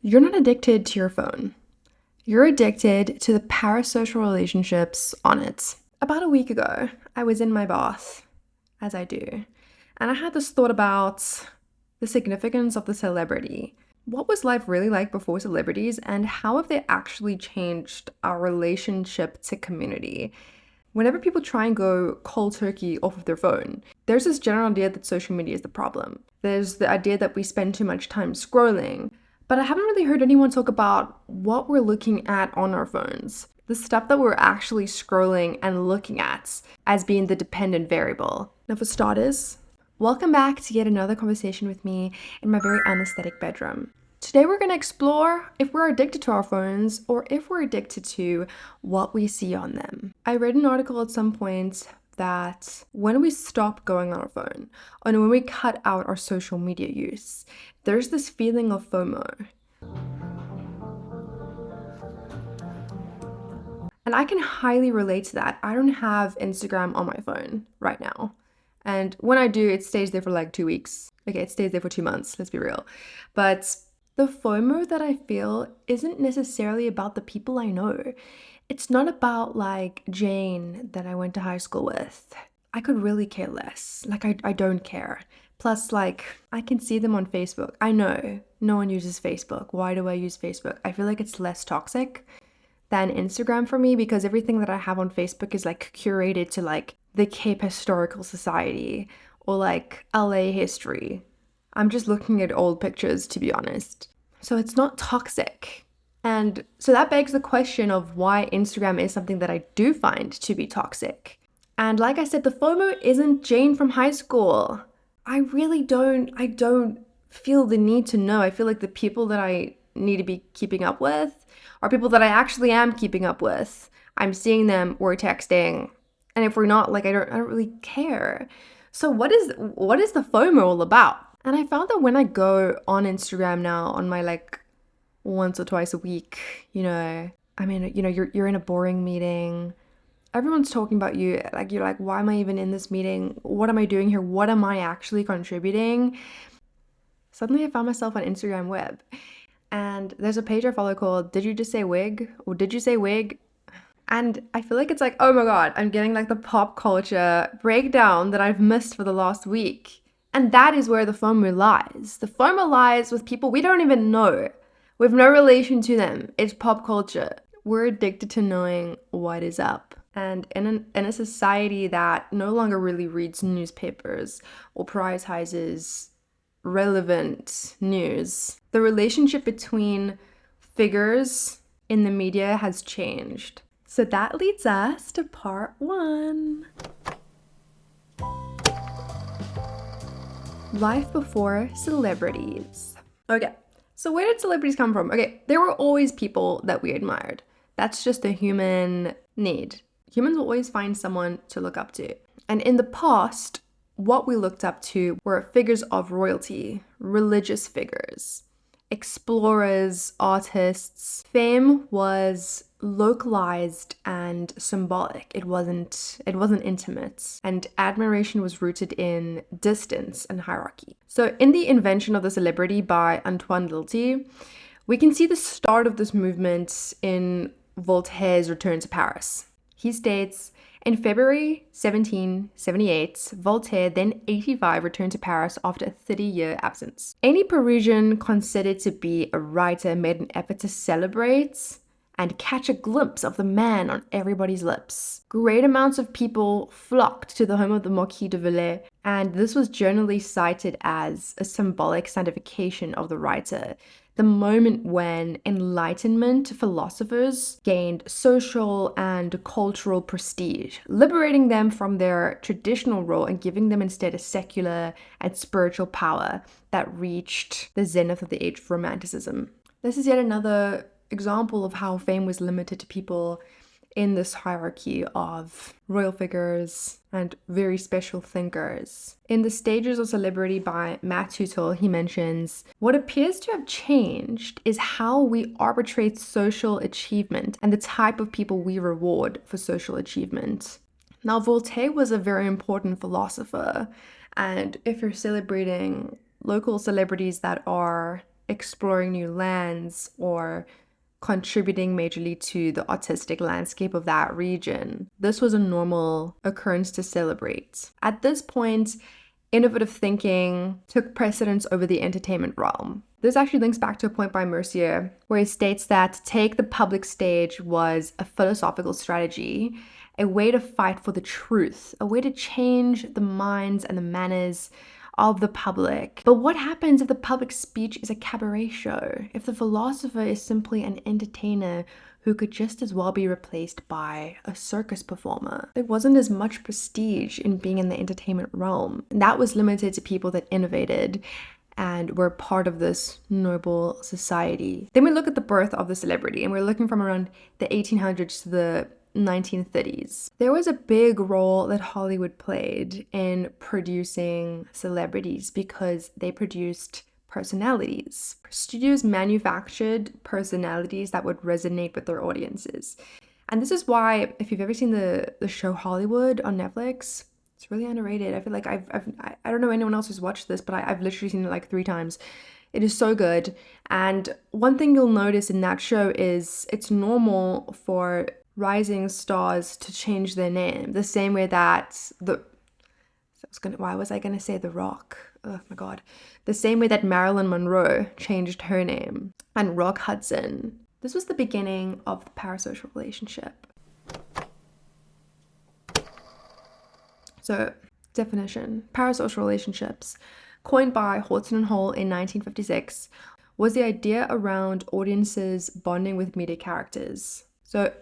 You're not addicted to your phone. You're addicted to the parasocial relationships on it. About a week ago, I was in my bath, as I do, and I had this thought about the significance of the celebrity. What was life really like before celebrities, and how have they actually changed our relationship to community? Whenever people try and go cold turkey off of their phone, there's this general idea that social media is the problem. There's the idea that we spend too much time scrolling. But I haven't really heard anyone talk about what we're looking at on our phones. The stuff that we're actually scrolling and looking at as being the dependent variable. Now, for starters, welcome back to yet another conversation with me in my very unaesthetic bedroom. Today we're going to explore if we're addicted to our phones or if we're addicted to what we see on them. I read an article at some point that when we stop going on our phone and when we cut out our social media use, there's this feeling of FOMO. And I can highly relate to that. I don't have Instagram on my phone right now. And when I do, it stays there for like 2 weeks. Okay, it stays there for 2 months, let's be real. But the FOMO that I feel isn't necessarily about the people I know. It's not about like Jane that I went to high school with. I could really care less. Like I don't care. Plus, like, I can see them on Facebook. I know no one uses Facebook. Why do I use Facebook? I feel like it's less toxic than Instagram for me because everything that I have on Facebook is like curated to like the Cape Historical Society or like LA history. I'm just looking at old pictures, to be honest. So it's not toxic. And so that begs the question of why Instagram is something that I do find to be toxic. And like I said, the FOMO isn't Jane from high school. I don't feel the need to know. I feel like the people that I need to be keeping up with are people that I actually am keeping up with. I'm seeing them, we're texting. And if we're not, like I don't really care. So what is the FOMO all about? And I found that when I go on Instagram now on my like once or twice a week, you're in a boring meeting. Everyone's talking about you. Like, you're like, why am I even in this meeting? What am I doing here? What am I actually contributing? Suddenly I found myself on Instagram web. And there's a page I follow called Did You Just Say Wig? Or Did You Say Wig? And I feel like it's like, oh my God, I'm getting like the pop culture breakdown that I've missed for the last week. And that is where the FOMO lies. The FOMO lies with people we don't even know. We have no relation to them. It's pop culture. We're addicted to knowing what is up. And in a society that no longer really reads newspapers or prioritizes relevant news, the relationship between figures in the media has changed. So that leads us to part 1. Life before celebrities. Okay, so where did celebrities come from? Okay, there were always people that we admired. That's just a human need. Humans will always find someone to look up to. And in the past, what we looked up to were figures of royalty, religious figures, explorers, artists. Fame was localized and symbolic. It wasn't intimate. And admiration was rooted in distance and hierarchy. So in the invention of the celebrity by Antoine Lilty, we can see the start of this movement in Voltaire's Return to Paris. He states, in February 1778, Voltaire, then 85, returned to Paris after a 30-year absence. Any Parisian considered to be a writer made an effort to celebrate and catch a glimpse of the man on everybody's lips. Great amounts of people flocked to the home of the Marquis de Villers, and this was generally cited as a symbolic sanctification of the writer. The moment when Enlightenment philosophers gained social and cultural prestige, liberating them from their traditional role and giving them instead a secular and spiritual power that reached the zenith of the age of Romanticism. This is yet another example of how fame was limited to people in this hierarchy of royal figures and very special thinkers. In The Stages of Celebrity by Matt Tutel, he mentions, what appears to have changed is how we arbitrate social achievement and the type of people we reward for social achievement. Now, Voltaire was a very important philosopher, and if you're celebrating local celebrities that are exploring new lands or contributing majorly to the artistic landscape of that region. This was a normal occurrence to celebrate. At this point, innovative thinking took precedence over the entertainment realm. This actually links back to a point by Mercier, where he states that to take the public stage was a philosophical strategy, a way to fight for the truth, a way to change the minds and the manners of the public. But what happens if the public speech is a cabaret show? If the philosopher is simply an entertainer who could just as well be replaced by a circus performer? There wasn't as much prestige in being in the entertainment realm. And that was limited to people that innovated and were part of this noble society. Then we look at the birth of the celebrity, and we're looking from around the 1800s to the 1930s. There was a big role that Hollywood played in producing celebrities because they produced personalities. Studios manufactured personalities that would resonate with their audiences. And this is why, if you've ever seen the show Hollywood on Netflix, it's really underrated. I feel like I don't know anyone else who's watched this, but I've literally seen it like 3 times. It is so good. And one thing you'll notice in that show is it's normal for rising stars to change their name, the same way that why was I gonna say The Rock? Oh my god. The same way that Marilyn Monroe changed her name, and Rock Hudson. This was the beginning of the parasocial relationship. So, definition. Parasocial relationships, coined by Horton and Hall in 1956, was the idea around audiences bonding with media characters. So,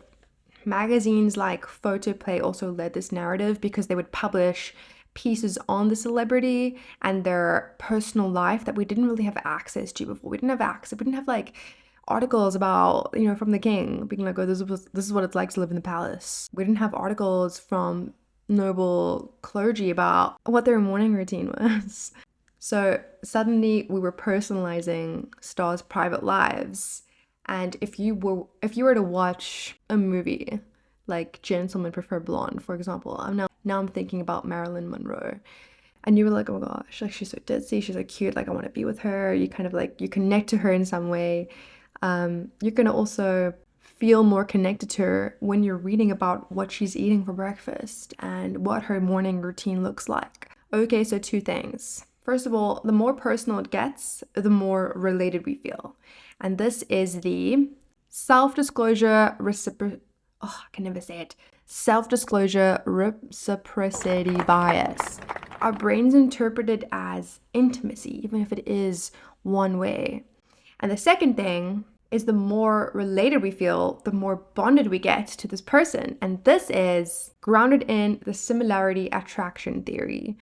magazines like Photoplay also led this narrative because they would publish pieces on the celebrity and their personal life that we didn't really have access to before. We didn't have like articles about, from the king being like, oh, this is what it's like to live in the palace. We didn't have articles from noble clergy about what their morning routine was. So suddenly we were personalizing stars' private lives. And if you were to watch a movie like Gentlemen Prefer Blonde, for example, now I'm thinking about Marilyn Monroe, and you were like, oh my gosh, like she's so ditzy, she's so cute, like I want to be with her. You kind of like, you connect to her in some way. You're gonna also feel more connected to her when you're reading about what she's eating for breakfast and what her morning routine looks like. Okay, so 2 things. First of all, the more personal it gets, the more related we feel. And this is the self-disclosure reciprocity bias. Our brains interpret it as intimacy, even if it is one way. And the second thing is the more related we feel, the more bonded we get to this person. And this is grounded in the similarity attraction theory,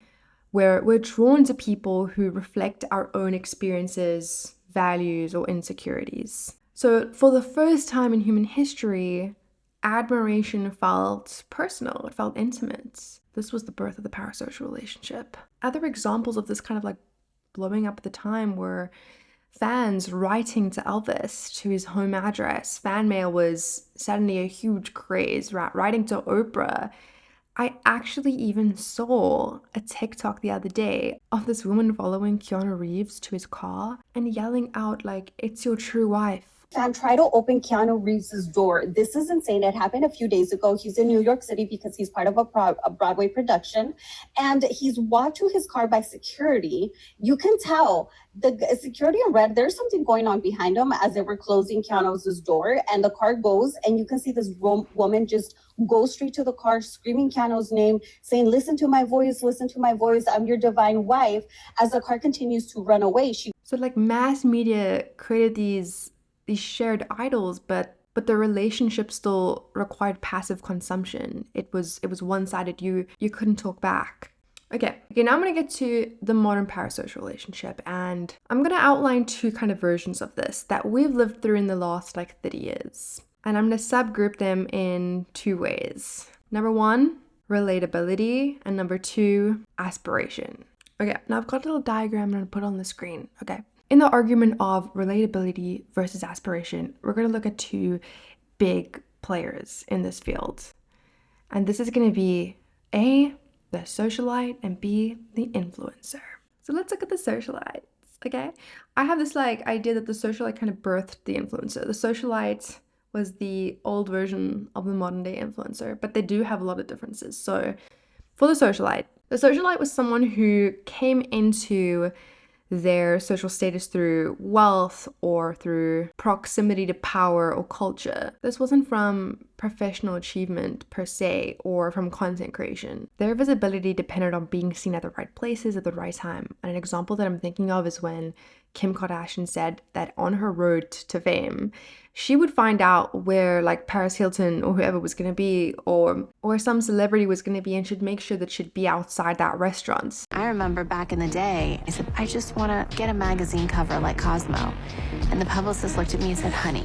where we're drawn to people who reflect our own experiences, values, or insecurities. So for the first time in human history, admiration felt personal, it felt intimate. This was the birth of the parasocial relationship. Other examples of this kind of like blowing up at the time were fans writing to Elvis to his home address. Fan mail was suddenly a huge craze, writing to Oprah. I actually even saw a TikTok the other day of this woman following Keanu Reeves to his car and yelling out like, "It's your true wife." Fan try to open Keanu Reeves' door. This is insane. It happened a few days ago. He's in New York City because he's part of a Broadway production, and he's walked to his car by security. You can tell the security in red, there's something going on behind him as they were closing Keanu's door, and the car goes, and you can see this woman just go straight to the car, screaming Keanu's name, saying, listen to my voice, I'm your divine wife." As the car continues to run away, So like mass media created these shared idols, but the relationship still required passive consumption. It was one-sided. You couldn't talk back. Okay, now I'm gonna get to the modern parasocial relationship, and I'm gonna outline 2 kind of versions of this that we've lived through in the last like 30 years. And I'm gonna subgroup them in 2 ways. Number 1, relatability, and number 2, aspiration. Okay, now I've got a little diagram I'm gonna put on the screen. Okay. In the argument of relatability versus aspiration, we're going to look at 2 big players in this field. And this is going to be A, the socialite, and B, the influencer. So let's look at the socialites. okay? I have this like idea that the socialite kind of birthed the influencer. The socialite was the old version of the modern day influencer, but they do have a lot of differences. So for the socialite was someone who came into their social status through wealth or through proximity to power or culture. This wasn't from professional achievement per se or from content creation. Their visibility depended on being seen at the right places at the right time. And an example that I'm thinking of is when Kim Kardashian said that on her road to fame, she would find out where like Paris Hilton or whoever was going to be or some celebrity was going to be and should make sure that she'd be outside that restaurant. I remember back in the day, I said, I just want to get a magazine cover like Cosmo. And the publicist looked at me and said, honey,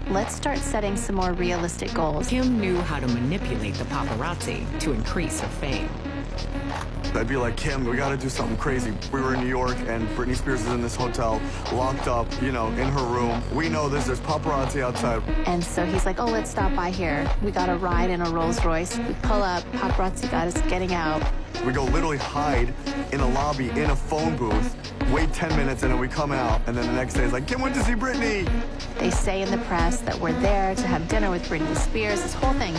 let's start setting some more realistic goals. Kim knew how to manipulate the paparazzi to increase her fame. I'd be like, Kim, we gotta do something crazy. We were in New York and Britney Spears is in this hotel, locked up, in her room. We know there's paparazzi outside. And so he's like, oh, let's stop by here. We got a ride in a Rolls Royce. We pull up, paparazzi got us getting out. We go literally hide in a lobby, in a phone booth, wait 10 minutes, and then we come out, and then the next day it's like, Kim went to see Britney. They say in the press that we're there to have dinner with Britney Spears. This whole thing,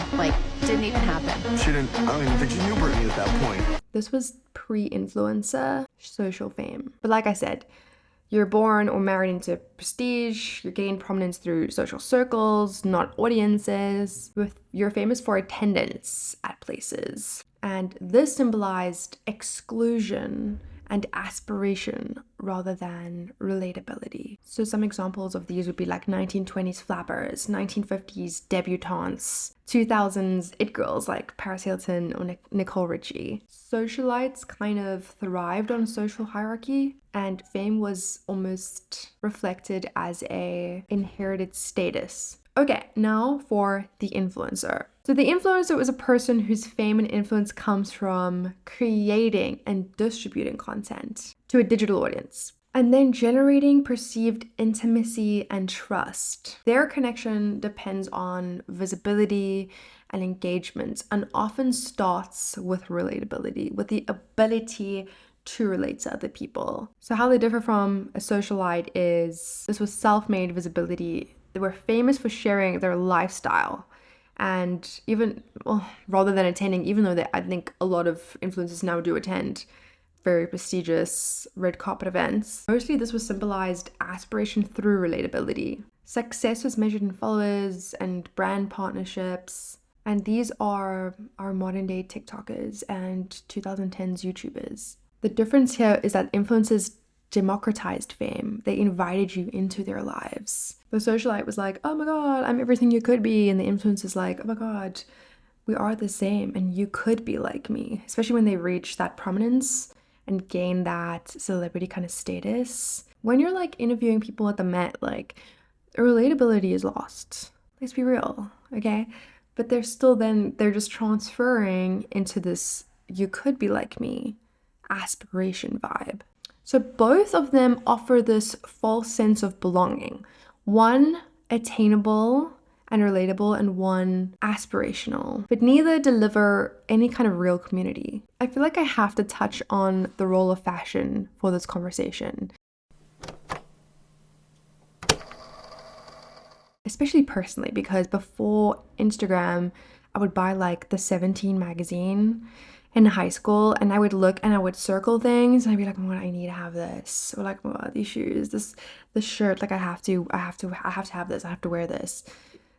didn't even happen. I don't even think she knew Britney at that point. This was pre-influencer social fame. But like I said, you're born or married into prestige, you gain prominence through social circles, not audiences. You're famous for attendance at places. And this symbolized exclusion and aspiration rather than relatability. So some examples of these would be like 1920s flappers, 1950s debutantes, 2000s it girls like Paris Hilton or Nicole Richie. Socialites kind of thrived on social hierarchy, and fame was almost reflected as a inherited status. Okay, now for the influencer. So the influencer was a person whose fame and influence comes from creating and distributing content to a digital audience, and then generating perceived intimacy and trust. Their connection depends on visibility and engagement, and often starts with relatability, with the ability to relate to other people. So how they differ from a socialite is this was self-made visibility. They were famous for sharing their lifestyle. And rather than attending, even though I think a lot of influencers now do attend very prestigious red carpet events, mostly this was symbolized aspiration through relatability. Success was measured in followers and brand partnerships. And these are our modern day TikTokers and 2010s YouTubers. The difference here is that influencers democratized fame. They invited you into their lives. The socialite was like, oh my god, I'm everything you could be. And the influencer's like, oh my god, we are the same and you could be like me. Especially when they reach that prominence and gain that celebrity kind of status. When you're like interviewing people at the Met, like relatability is lost. Let's be real, okay? But they're just transferring into this you could be like me aspiration vibe. So both of them offer this false sense of belonging. One attainable and relatable and one aspirational, but neither deliver any kind of real community. I feel like I have to touch on the role of fashion for this conversation. Especially personally, because before Instagram, I would buy like the 17 magazine in high school, and I would look and I would circle things and I'd be like, oh my god, I need to have this, or like, oh my god, these shoes, this shirt, like I have to have this, I have to wear this.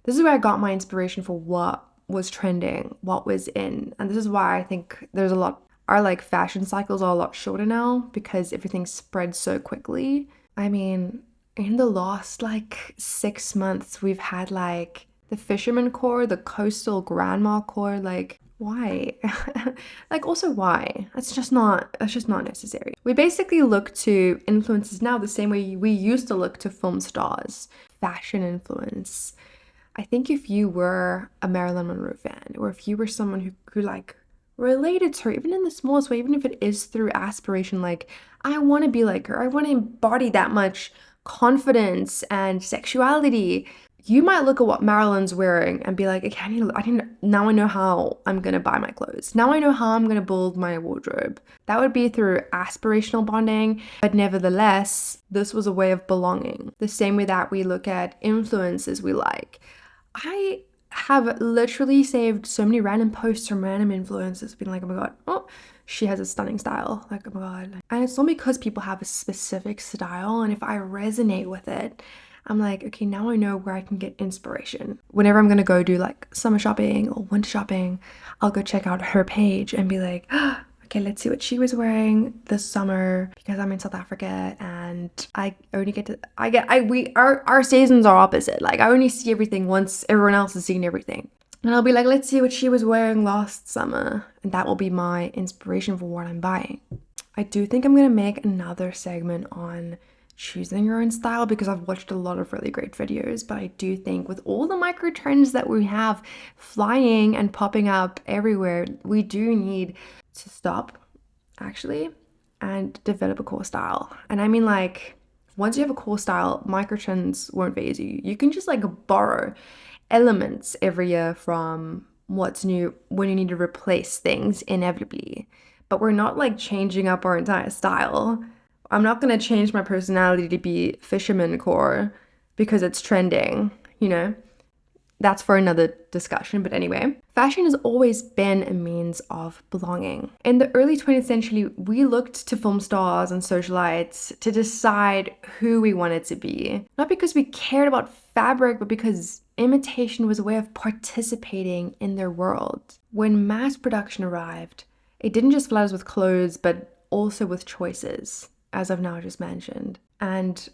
This is where I got my inspiration for what was trending, what was in. And this is why I think our like fashion cycles are a lot shorter now, because everything spreads so quickly. I mean, in the last like 6 months, we've had like the fisherman core, the coastal grandma core, like why? Like also why? That's just not necessary. We basically look to influencers now the same way we used to look to film stars. Fashion influence. I think if you were a Marilyn Monroe fan, or if you were someone who like related to her, even in the smallest way, even if it is through aspiration, like I want to be like her, I want to embody that much confidence and sexuality, You might look at what Marilyn's wearing and be like, okay, now I know how I'm gonna buy my clothes. Now I know how I'm gonna build my wardrobe. That would be through aspirational bonding, but nevertheless, this was a way of belonging. The same way that we look at influences we like. I have literally saved so many random posts from random influencers being like, oh my god, oh, she has a stunning style. Like, oh my god. And it's not because people have a specific style, and if I resonate with it, I'm like, okay, now I know where I can get inspiration. Whenever I'm gonna go do like summer shopping or winter shopping, I'll go check out her page and be like, oh, okay, let's see what she was wearing this summer because I'm in South Africa and I only get to, our seasons are opposite. Like I only see everything once everyone else has seen everything. And I'll be like, let's see what she was wearing last summer. And that will be my inspiration for what I'm buying. I do think I'm gonna make another segment on choosing your own style because I've watched a lot of really great videos, but I do think with all the micro trends that we have flying and popping up everywhere, we do need to stop actually and develop a core style. And I mean, like, once you have a core style, micro trends won't phase you. You can just like borrow elements every year from what's new when you need to replace things inevitably. But we're not like changing up our entire style. I'm not going to change my personality to be fisherman core because it's trending, you know? That's for another discussion, but anyway. Fashion has always been a means of belonging. In the early 20th century, we looked to film stars and socialites to decide who we wanted to be. Not because we cared about fabric, but because imitation was a way of participating in their world. When mass production arrived, it didn't just flood us with clothes, but also with choices, as I've now just mentioned. And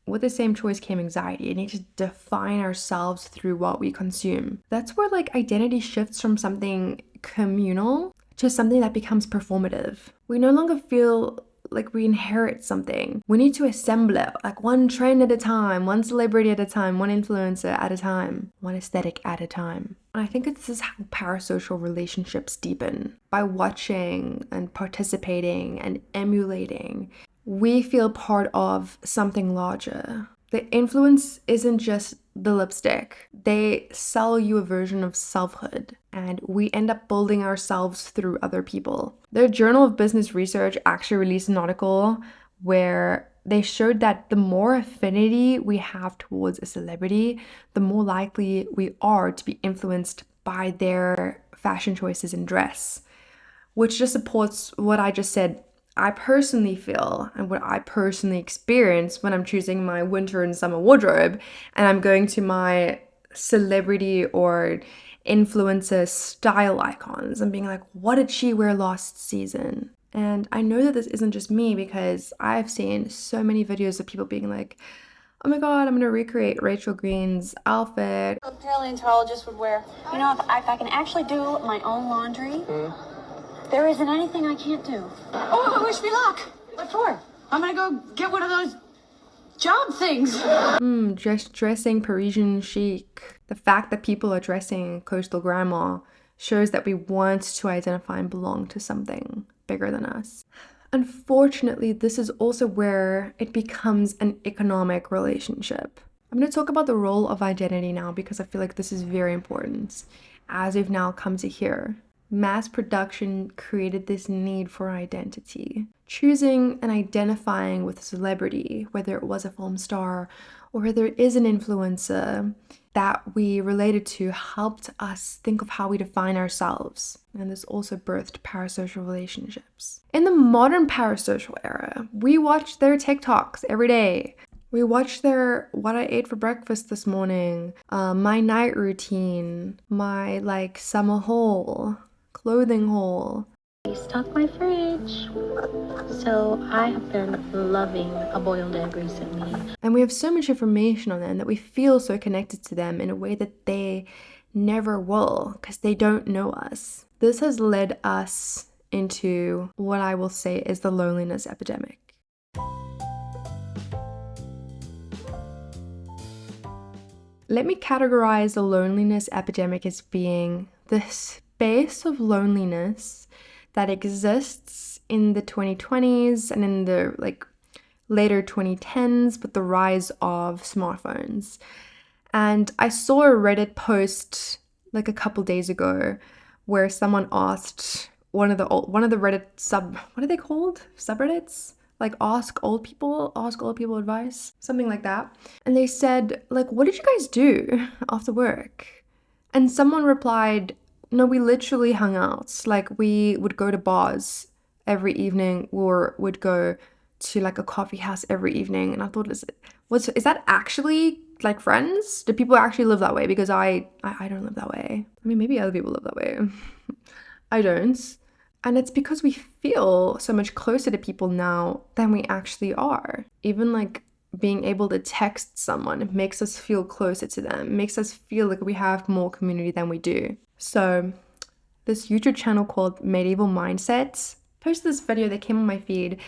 with the same choice came anxiety. We need to define ourselves through what we consume. That's where like identity shifts from something communal to something that becomes performative. We no longer feel like we inherit something. We need to assemble it, like one trend at a time, one celebrity at a time, one influencer at a time, one aesthetic at a time. And I think this is how parasocial relationships deepen. By watching and participating and emulating, we feel part of something larger. The influence isn't just the lipstick. They sell you a version of selfhood, and we end up building ourselves through other people. The Journal of Business Research actually released an article where they showed that the more affinity we have towards a celebrity, the more likely we are to be influenced by their fashion choices and dress, which just supports what I just said. I personally feel and what I personally experience when I'm choosing my winter and summer wardrobe and I'm going to my celebrity or influencer style icons and being like, what did she wear last season? And I know that this isn't just me because I've seen so many videos of people being like, oh my god, I'm gonna recreate Rachel Green's outfit. A paleontologist would wear. You know, if I can actually do my own laundry, there isn't anything I can't do. Oh, wish me luck. What for? I'm gonna go get one of those job things. Just dressing Parisian chic. The fact that people are dressing coastal grandma shows that we want to identify and belong to something bigger than us. Unfortunately, this is also where it becomes an economic relationship. I'm going to talk about the role of identity now because I feel like this is very important as we've now come to hear. Mass production created this need for identity. Choosing and identifying with a celebrity, whether it was a film star or whether it is an influencer that we related to, helped us think of how we define ourselves. And this also birthed parasocial relationships. In the modern parasocial era, we watch their TikToks every day. We watch their what I ate for breakfast this morning, my night routine, my like summer haul, clothing haul. I stocked my fridge, so I have been loving a boiled egg recently. And we have so much information on them that we feel so connected to them in a way that they never will because they don't know us. This has led us into what I will say is the loneliness epidemic. Let me categorize the loneliness epidemic as being the space of loneliness that exists in the 2020s and in the later 2010s with the rise of smartphones. And I saw a Reddit post like a couple days ago where someone asked one of the Reddit what are they called? Subreddits? Like ask old people advice, something like that. And they said, like, what did you guys do after work? And someone replied, no, we literally hung out. Like, we would go to bars every evening or would go to like a coffee house every evening. And I thought, is that actually like friends? Do people actually live that way? Because I don't live that way. I mean, maybe other people live that way. I don't. And it's because we feel so much closer to people now than we actually are. Even like being able to text someone, it makes us feel closer to them, it makes us feel like we have more community than we do. So this YouTube channel called Medieval Mindsets posted this video that came on my feed,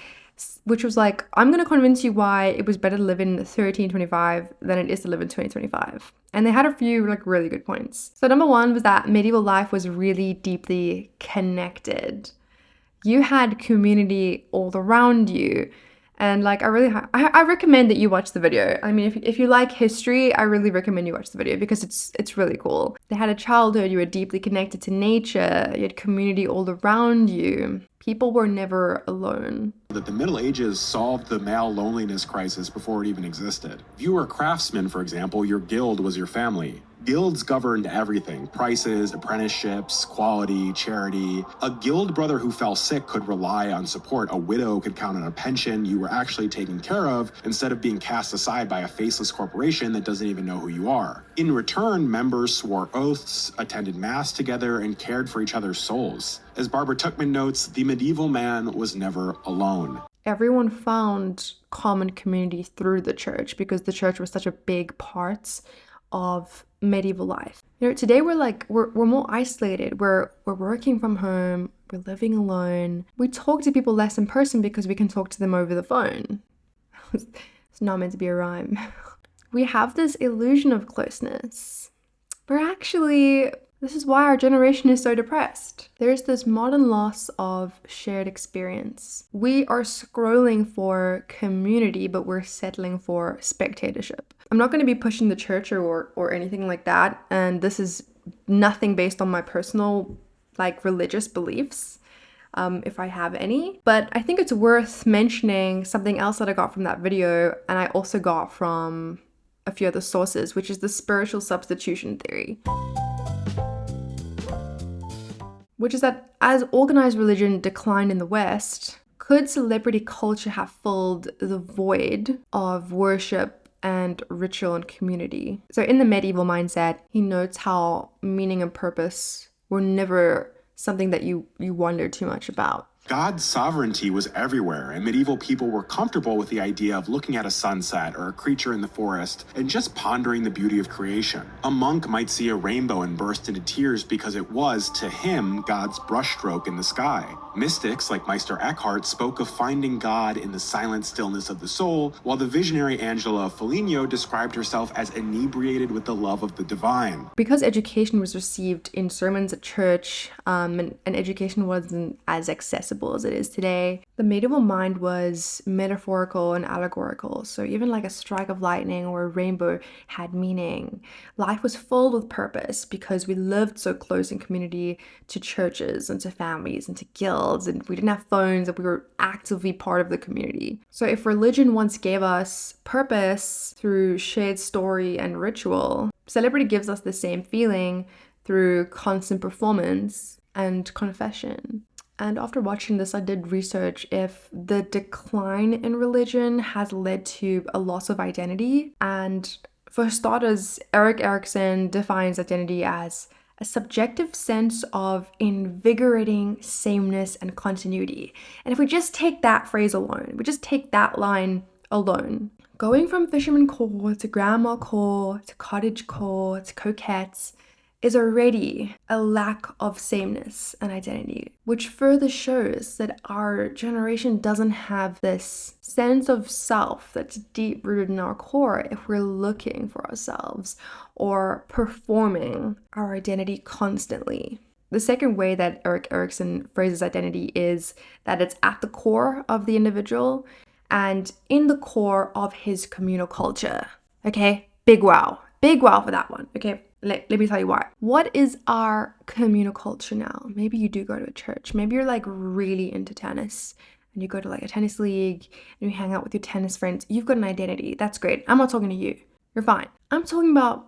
which was like, I'm going to convince you why it was better to live in 1325 than it is to live in 2025. And they had a few like really good points. So number one was that medieval life was really deeply connected. You had community all around you. And like, I recommend that you watch the video. I mean, if you like history, I really recommend you watch the video because it's really cool. They had a childhood, you were deeply connected to nature, you had community all around you. People were never alone. That the Middle Ages solved the male loneliness crisis before it even existed. If you were a craftsman, for example, your guild was your family. Guilds governed everything: prices, apprenticeships, quality, charity. A guild brother who fell sick could rely on support. A widow could count on a pension you were actually taken care of instead of being cast aside by a faceless corporation that doesn't even know who you are. In return, members swore oaths, attended mass together, and cared for each other's souls. As Barbara Tuchman notes, the medieval man was never alone. Everyone found common community through the church because the church was such a big part of medieval life. You know, today we're more isolated. We're working from home, we're living alone. We talk to people less in person because we can talk to them over the phone. It's not meant to be a rhyme. We have this illusion of closeness. This is why our generation is so depressed. There's this modern loss of shared experience. We are scrolling for community, but we're settling for spectatorship. I'm not going to be pushing the church or anything like that, and this is nothing based on my personal religious beliefs, if I have any. But I think it's worth mentioning something else that I got from that video, and I also got from a few other sources, which is the spiritual substitution theory. Which is that as organized religion declined in the West, could celebrity culture have filled the void of worship and ritual and community? So in the medieval mindset, he notes how meaning and purpose were never something that you wonder too much about. God's sovereignty was everywhere, and medieval people were comfortable with the idea of looking at a sunset or a creature in the forest and just pondering the beauty of creation. A monk might see a rainbow and burst into tears because it was, to him, God's brushstroke in the sky. Mystics like Meister Eckhart spoke of finding God in the silent stillness of the soul, while the visionary Angela Foligno described herself as inebriated with the love of the divine. Because education was received in sermons at church, and education wasn't as accessible as it is today, the medieval mind was metaphorical and allegorical. So even like a strike of lightning or a rainbow had meaning. Life was filled with purpose because we lived so close in community to churches and to families and to guilds, and we didn't have phones, and we were actively part of the community. So if religion once gave us purpose through shared story and ritual, celebrity gives us the same feeling through constant performance and confession. And after watching this, I did research if the decline in religion has led to a loss of identity. And for starters, Erik Erikson defines identity as a subjective sense of invigorating sameness and continuity. And if we just take that phrase alone, we just take that line alone, going from fisherman core to grandma core to cottage core to coquettes is already a lack of sameness and identity, which further shows that our generation doesn't have this sense of self that's deep rooted in our core if we're looking for ourselves or performing our identity constantly. The second way that Erik Erikson phrases identity is that it's at the core of the individual and in the core of his communal culture. Okay, big wow. Big wow for that one. Okay, let me tell you why. What is our communal culture now? Maybe you do go to a church. Maybe you're like really into tennis and you go to like a tennis league and you hang out with your tennis friends. You've got an identity. That's great. I'm not talking to you. You're fine. I'm talking about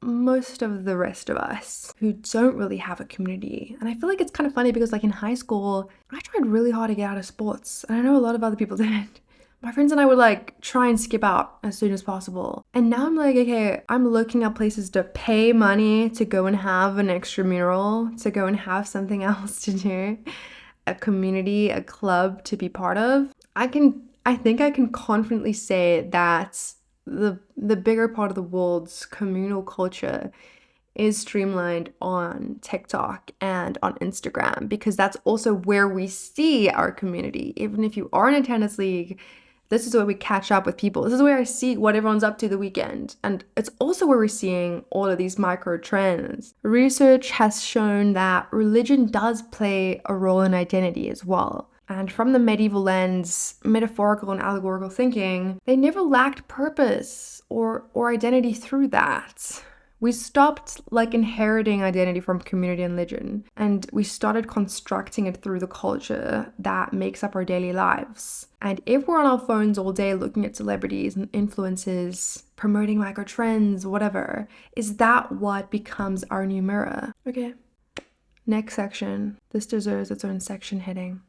most of the rest of us who don't really have a community. And I feel like it's kind of funny because like in high school, I tried really hard to get out of sports. And I know a lot of other people didn't. My friends and I would like try and skip out as soon as possible. And now I'm like, okay, I'm looking at places to pay money to go and have an extramural, to go and have something else to do, a community, a club to be part of. I think I can confidently say that the bigger part of the world's communal culture is streamlined on TikTok and on Instagram, because that's also where we see our community. Even if you are in a tennis league, this is where we catch up with people. This is where I see what everyone's up to the weekend. And it's also where we're seeing all of these micro trends. Research has shown that religion does play a role in identity as well. And from the medieval lens, metaphorical and allegorical thinking, they never lacked purpose or identity through that. We stopped like inheriting identity from community and religion, and we started constructing it through the culture that makes up our daily lives. And if we're on our phones all day looking at celebrities and influencers, promoting micro trends, whatever, is that what becomes our new mirror? Okay, next section. This deserves its own section heading.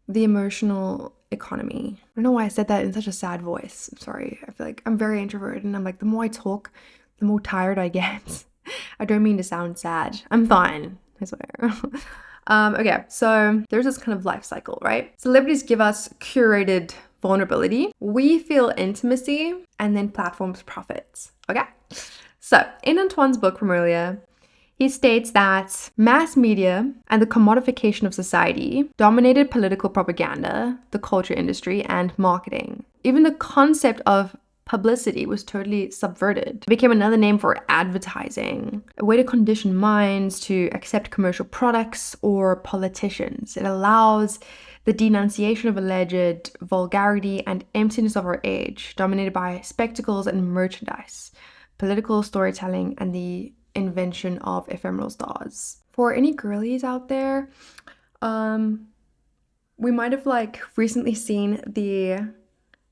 The emotional economy. I don't know why I said that in such a sad voice. I'm sorry. I feel like I'm very introverted and I'm like, the more I talk, the more tired I get. I don't mean to sound sad. I'm fine, I swear. Okay, so there's this kind of life cycle, right? Celebrities give us curated vulnerability. We feel intimacy, and then platforms profit. Okay? So in Antoine's book from earlier, he states that mass media and the commodification of society dominated political propaganda, the culture industry, and marketing. Even the concept of publicity was totally subverted. It became another name for advertising, a way to condition minds to accept commercial products or politicians. It allows the denunciation of alleged vulgarity and emptiness of our age, dominated by spectacles and merchandise, political storytelling, and the invention of ephemeral stars. For any girlies out there, we might have like recently seen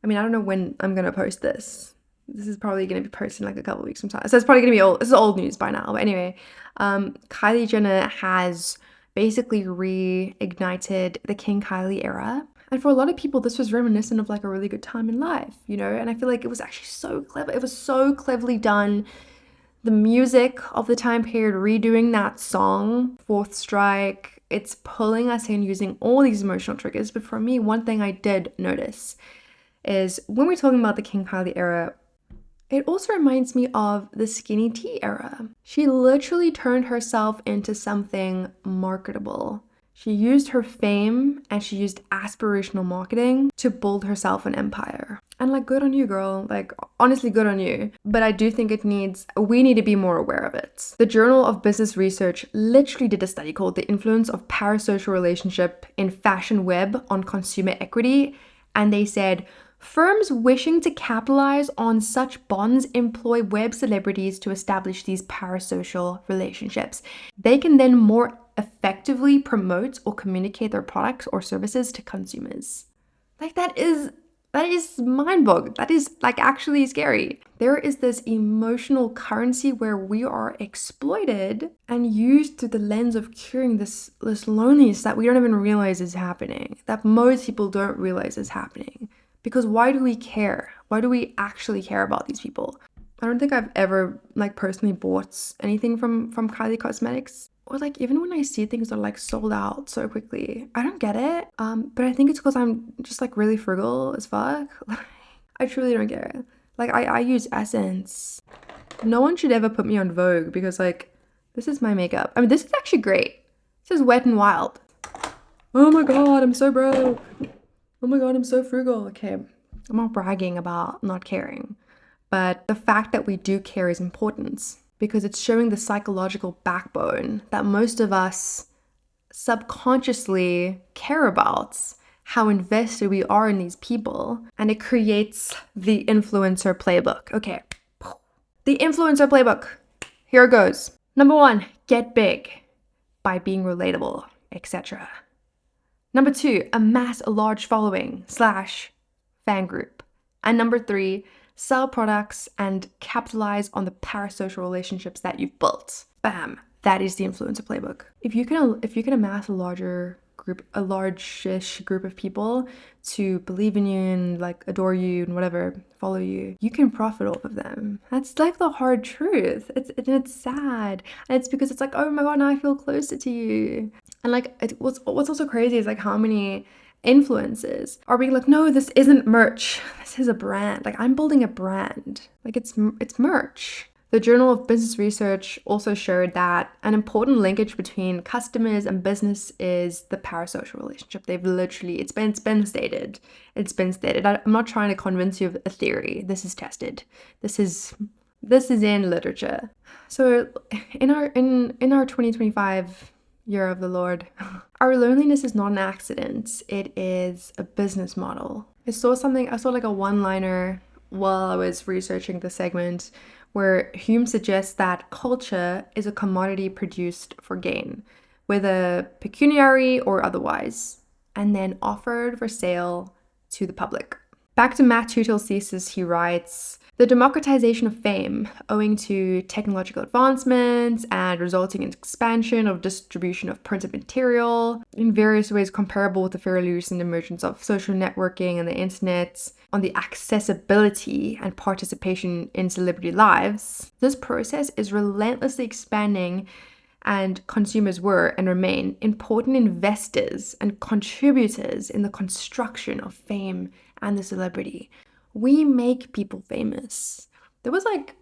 I don't know when I'm gonna post this. This is probably gonna be posted in like a couple of weeks from time. So it's probably gonna be old. This is old news by now. But anyway, Kylie Jenner has basically reignited the King Kylie era. And for a lot of people, this was reminiscent of like a really good time in life, you know? And I feel like it was actually so clever. It was so cleverly done. The music of the time period, redoing that song, Fourth Strike, it's pulling us in using all these emotional triggers. But for me, one thing I did notice is when we're talking about the King Kylie era, it also reminds me of the skinny tea era. She literally turned herself into something marketable. She used her fame and she used aspirational marketing to build herself an empire. And like, good on you, girl. Like, honestly, good on you. But I do think we need to be more aware of it. The Journal of Business Research literally did a study called The Influence of Parasocial Relationship in Fashion Web on Consumer Equity. And they said, firms wishing to capitalize on such bonds employ web celebrities to establish these parasocial relationships. They can then more effectively promote or communicate their products or services to consumers. Like, that is mind-boggling. That is like actually scary. There is this emotional currency where we are exploited and used through the lens of curing this loneliness that we don't even realize is happening, that most people don't realize is happening. Because why do we care? Why do we actually care about these people? I don't think I've ever like personally bought anything from Kylie Cosmetics. Or like even when I see things that are like sold out so quickly, I don't get it. But I think it's because I'm just like really frugal as fuck. I truly don't get it. Like I use Essence. No one should ever put me on Vogue because like this is my makeup. I mean, this is actually great. This is Wet n Wild. Oh my god, I'm so broke. Oh my god, I'm so frugal. Okay, I'm not bragging about not caring, but the fact that we do care is important because it's showing the psychological backbone that most of us subconsciously care about how invested we are in these people, and it creates the influencer playbook. Okay, the influencer playbook. Here it goes. Number 1, get big by being relatable, etc. Number 2, amass a large following / fan group. And number 3, sell products and capitalize on the parasocial relationships that you've built. Bam. That is the influencer playbook. If you can amass a large-ish group of people to believe in you and like adore you and whatever, follow you, you can profit off of them. That's like the hard truth. It's sad, and it's because it's like, oh my god, now I feel closer to you. And like what's also crazy is like how many influencers are being like, no, this isn't merch, this is a brand. Like, I'm building a brand. Like, it's merch. The Journal of Business Research also showed that an important linkage between customers and business is the parasocial relationship. It's been stated. I'm not trying to convince you of a theory. This is tested. This is in literature. So in our 2025 year of the Lord, our loneliness is not an accident. It is a business model. I saw like a one-liner while I was researching the segment where Hume suggests that culture is a commodity produced for gain, whether pecuniary or otherwise, and then offered for sale to the public. Back to Matt Tutill's thesis, he writes, the democratization of fame, owing to technological advancements and resulting in expansion of distribution of printed material, in various ways comparable with the fairly recent emergence of social networking and the internet, on the accessibility and participation in celebrity lives, this process is relentlessly expanding, and consumers were and remain important investors and contributors in the construction of fame and the celebrity. We make people famous. There was like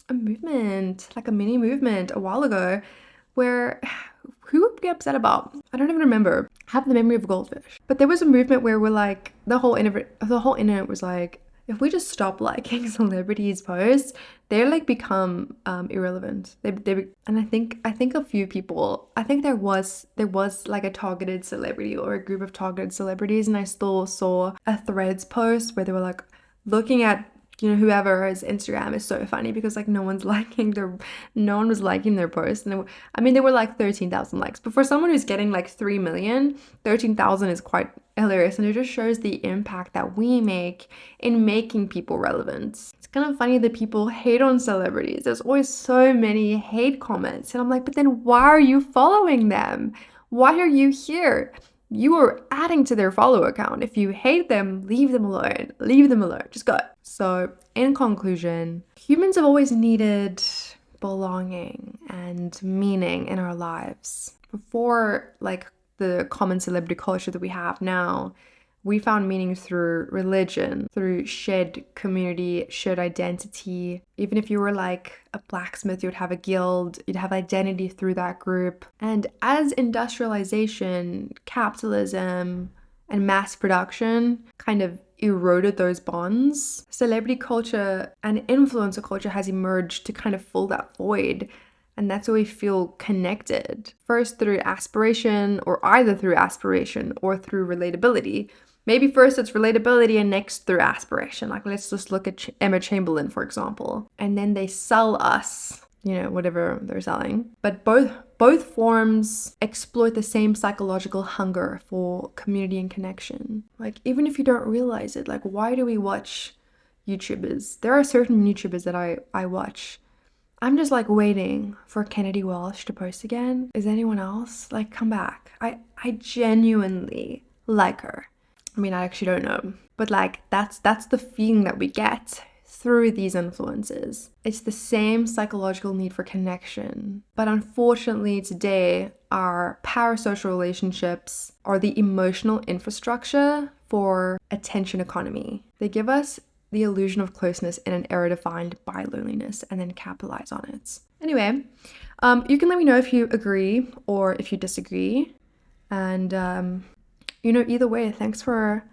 a movement, like a mini movement a while ago where, who would be upset about? I don't even remember. I have the memory of a goldfish. But there was a movement where we're like, the whole internet was like, if we just stop liking celebrities' posts, they're like become irrelevant. And I think a few people, I think there was like a targeted celebrity or a group of targeted celebrities, and I still saw a Threads post where they were like looking at, you know, whoever's Instagram is so funny because like no one was liking their post, and they were like 13,000 likes, but for someone who's getting like 3 million, 13,000 is quite hilarious, and it just shows the impact that we make in making people relevant. It's kind of funny that people hate on celebrities. There's always so many hate comments, and I'm like, but then why are you following them? Why are you here? You are adding to their follower count. If you hate them, leave them alone. Just go. So, in conclusion, humans have always needed belonging and meaning in our lives. Before, like, the common celebrity culture that we have now, we found meaning through religion, through shared community, shared identity. Even if you were like a blacksmith, you would have a guild, you'd have identity through that group. And as industrialization, capitalism, and mass production kind of eroded those bonds, celebrity culture and influencer culture has emerged to kind of fill that void. And that's why we feel connected. First through aspiration, or either through aspiration or through relatability. Maybe first it's relatability and next through aspiration. Like, let's just look at Emma Chamberlain, for example. And then they sell us, you know, whatever they're selling. But both forms exploit the same psychological hunger for community and connection. Like, even if you don't realize it, like, why do we watch YouTubers? There are certain YouTubers that I watch. I'm just like waiting for Kennedy Walsh to post again. Is anyone else? Like, come back. I genuinely like her. I mean, I actually don't know. But like, that's the feeling that we get through these influences. It's the same psychological need for connection. But unfortunately today, our parasocial relationships are the emotional infrastructure for attention economy. They give us the illusion of closeness in an era defined by loneliness and then capitalize on it. Anyway, you can let me know if you agree or if you disagree. And, you know, either way, thanks for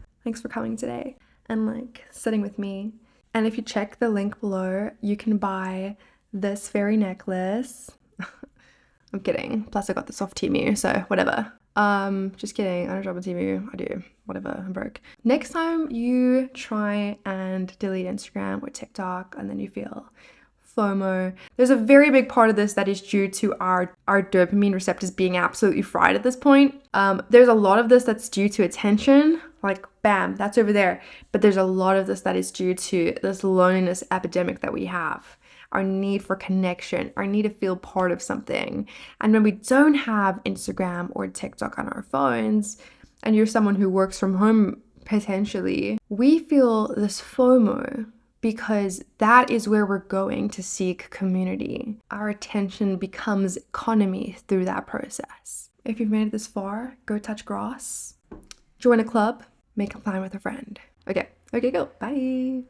coming today and like sitting with me. And if you check the link below, you can buy this fairy necklace. I'm kidding. Plus I got this off Temu, so whatever. Just kidding. I don't job on TV. I do. Whatever. I'm broke. Next time you try and delete Instagram or TikTok and then you feel FOMO, there's a very big part of this that is due to our dopamine receptors being absolutely fried at this point. There's a lot of this that's due to attention, like bam, that's over there. But there's a lot of this that is due to this loneliness epidemic that we have. Our need for connection, our need to feel part of something. And when we don't have Instagram or TikTok on our phones, and you're someone who works from home potentially, we feel this FOMO because that is where we're going to seek community. Our attention becomes economy through that process. If you've made it this far, go touch grass, join a club, make a plan with a friend. Okay, go. Bye.